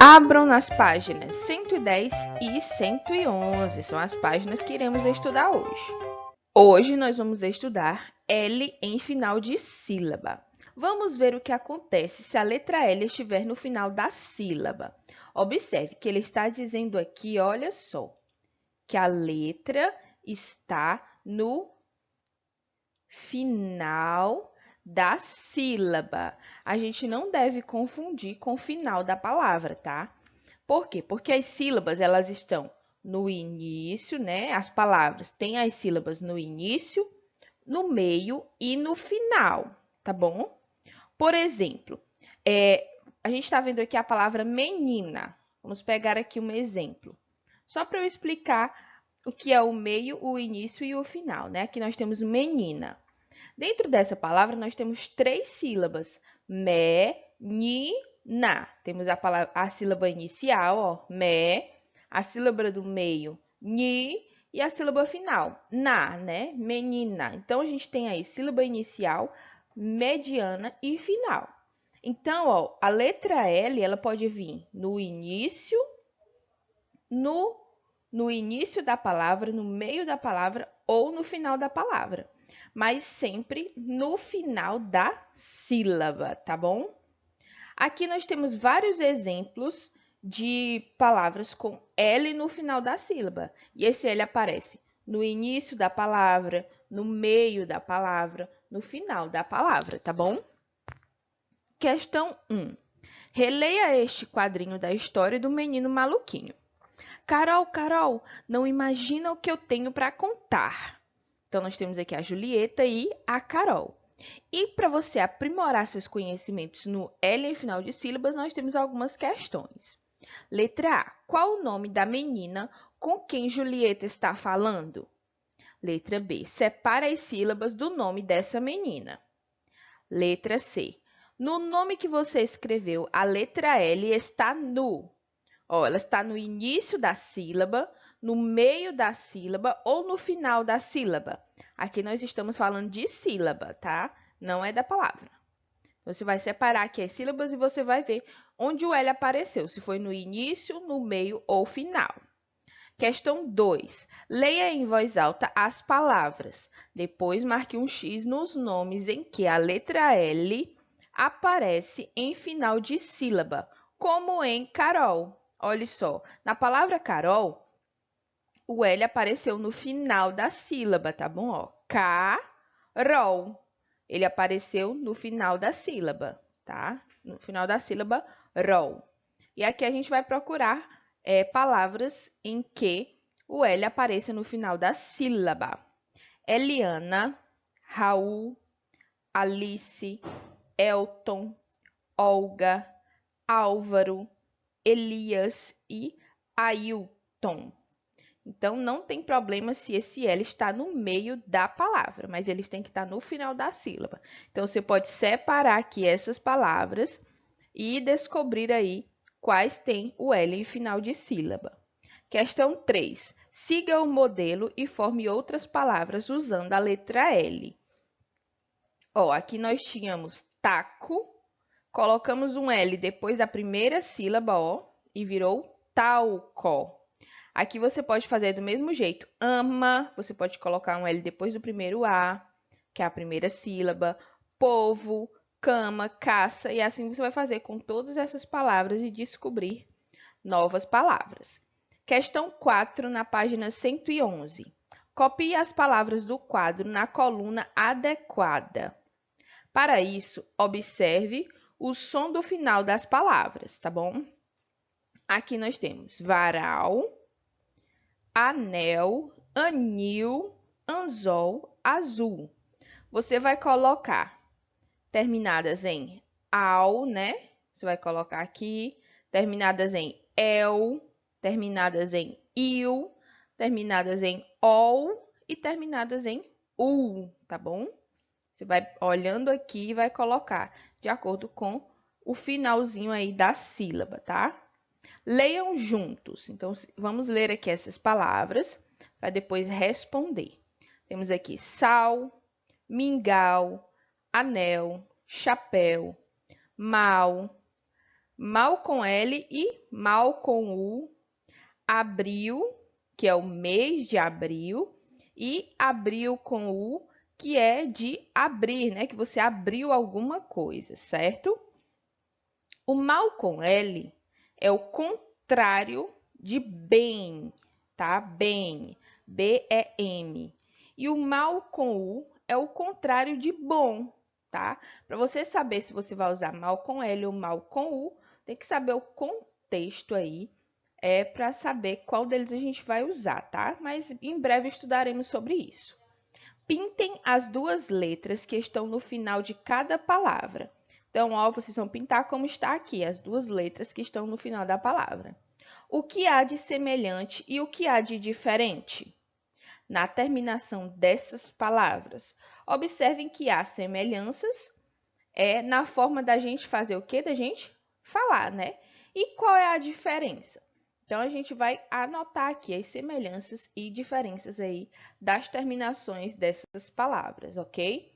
Abram nas páginas 110 e 111, são as páginas que iremos estudar hoje. Hoje nós vamos estudar L em final de sílaba. Vamos ver o que acontece se a letra L estiver no final da sílaba. Observe que ele está dizendo aqui, olha só, que a letra está no final da sílaba. A gente não deve confundir com o final da palavra, tá? Por quê? Porque as sílabas, elas estão no início, né? As palavras têm as sílabas no início, no meio e no final, tá bom? Por exemplo, a gente está vendo aqui a palavra menina. Vamos pegar aqui um exemplo. Só para eu explicar o que é o meio, o início e o final, né? Aqui nós temos menina. Dentro dessa palavra, nós temos 3 sílabas. Me, ni, na. Temos a sílaba inicial, ó, me, a sílaba do meio, ni, e a sílaba final, na, né? Menina. Então, a gente tem aí sílaba inicial, mediana e final. Então, ó, a letra L, ela pode vir no início, no início da palavra, no meio da palavra ou no final da palavra, mas sempre no final da sílaba, tá bom? Aqui nós temos vários exemplos de palavras com L no final da sílaba, e esse L aparece no início da palavra, no meio da palavra, no final da palavra, tá bom? Questão 1. Releia este quadrinho da história do menino maluquinho. Carol, não imagina o que eu tenho para contar. Então, nós temos aqui a Julieta e a Carol. E para você aprimorar seus conhecimentos no L em final de sílabas, nós temos algumas questões. Letra A. Qual o nome da menina com quem Julieta está falando? Letra B. Separa as sílabas do nome dessa menina. Letra C. No nome que você escreveu, a letra L está no. Ó, ela está no início da sílaba, no meio da sílaba ou no final da sílaba. Aqui nós estamos falando de sílaba, tá? Não é da palavra. Você vai separar aqui as sílabas e você vai ver onde o L apareceu, se foi no início, no meio ou final. Questão 2. Leia em voz alta as palavras. Depois marque um X nos nomes em que a letra L aparece em final de sílaba, como em Carol. Olha só, na palavra Carol, o L apareceu no final da sílaba, tá bom? Ó, Carol. Ele apareceu no final da sílaba, tá? No final da sílaba, rol. E aqui a gente vai procurar palavras em que o L apareça no final da sílaba. Eliana, Raul, Alice, Elton, Olga, Álvaro, Elias e Ailton. Então, não tem problema se esse L está no meio da palavra, mas eles têm que estar no final da sílaba. Então, você pode separar aqui essas palavras e descobrir aí quais têm o L em final de sílaba. Questão 3. Siga o modelo e forme outras palavras usando a letra L. Ó, aqui nós tínhamos taco, colocamos um L depois da primeira sílaba, ó, e virou talco. Aqui você pode fazer do mesmo jeito. Ama, você pode colocar um L depois do primeiro A, que é a primeira sílaba. Povo, cama, caça, e assim você vai fazer com todas essas palavras e descobrir novas palavras. Questão 4, na página 111. Copie as palavras do quadro na coluna adequada. Para isso, observe o som do final das palavras, tá bom? Aqui nós temos varal, anel, anil, anzol, azul. Você vai colocar terminadas em al, né? Você vai colocar aqui, terminadas em el, terminadas em il, terminadas em ol e terminadas em ul, tá bom? Você vai olhando aqui e vai colocar de acordo com o finalzinho aí da sílaba, tá? Leiam juntos. Então, vamos ler aqui essas palavras para depois responder. Temos aqui sal, mingau, anel, chapéu, mal, mal com L e mal com U, abril, que é o mês de abril, e abril com U, que é de abrir, né? Que você abriu alguma coisa, certo? O mal com L é o contrário de bem, tá? Bem, B-E-M. E o mal com U é o contrário de bom, tá? Para você saber se você vai usar mal com L ou mal com U, tem que saber o contexto aí, para saber qual deles a gente vai usar, tá? Mas em breve estudaremos sobre isso. Pintem as duas letras que estão no final de cada palavra. Então, ó, vocês vão pintar como está aqui, as duas letras que estão no final da palavra. O que há de semelhante e o que há de diferente? Na terminação dessas palavras, observem que há semelhanças na forma da gente fazer o quê? Da gente falar, né? E qual é a diferença? Então, a gente vai anotar aqui as semelhanças e diferenças aí das terminações dessas palavras, ok?